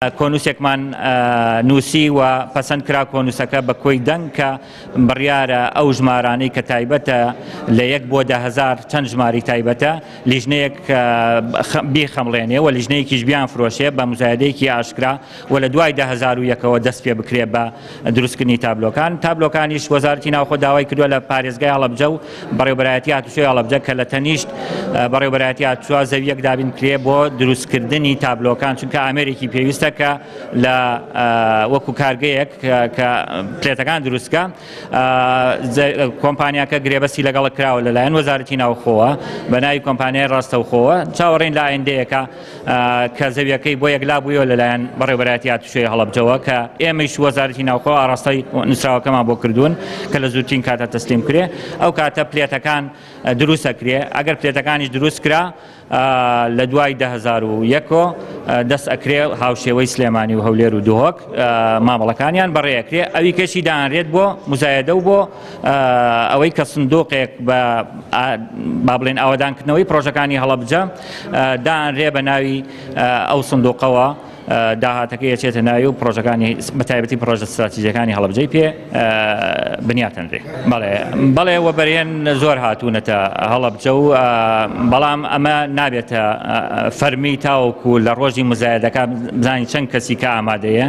کۆنووسێکمان نووسی و پەسەند کرا کۆنووسەکە بە کۆی دەنگ کە بڕیارە ئەو ژمارانەی کە تایبەتە لە 1 بۆ 10,000 چەند ژماری تایبەتە لیژنەیەک بیخەمڵێنێ و لیژنەیەکیش بیان فرۆشێ بە مزایدەیەکی ئاشکرا و لە دوای 10,001ەوە دەست پێ بکرێ بە دروستکردنی تابلۆکانیش وەزارەتی ناوخۆ داوای کردووە لە پارێزگای هەڵەبجە و بەڕێوەبەرایەتی هاتوچۆی هەڵەبجە کە لە تەنیشت بەڕێوەبەرایەتی هاتوچۆ زەویەک دابین کرێ بۆ دروستکردنی تابلۆکان چونکە ئامێرێکی پێویستە کە لە وەکو کارگەیەک کە پلێتەکان دروستکە کۆمپانیاکە گرێبەستی لەگەڵ کراوە لەلایەن وەزارەتی ناوخۆوە بە ناوی کۆمپانیای ڕاستەوخۆوە چاوەڕێین لە ئایندەیەکە کە زەویەکەی بۆ یەکلا بوویەوە لەلایەن بەڕێوەبەرایەتی هاتوچۆی هەڵەبجەوە کە ئێمەش وەزارەتی ناوخۆ ئاڕاستەی نووسراوەکەمان بۆ کردوون کە لە زووترین کاتە تەسلیم کرێ ئەو کاتە پلێتەکان دروستە کرێ ئەگەر پلێتەکانیش دروست کرا لە دوای 10,001 دەست ئەکرێ هاوشێوەی سلێمانی و هەولێر و دوهۆک مامەڵەکانیان بەڕێەکرێ ئەوی کەشی دانرێت بۆ مزایدە و بۆ ئەوەی کە سندوقێک با بڵێن ئاوادانکردنەوەی پرۆژەکانی هەڵەبجە دانرێ بە ناوی ئەو سندوقەوە داهاتەکە یەچێتە ناوی و پرۆژەکانی بەتایبەتی پرۆژە استراتیژیەکانی هەڵەبجەی پێ بنیاتەنرێ. بەڵێ وەبەرێن زۆر هاتوونەتە هەڵەبجە و بەڵام ئەمە نابێتە فەرمی تاوەکو لە ڕۆژی مزایدەکە بزانین چەند کەسی کە ئامادەیە.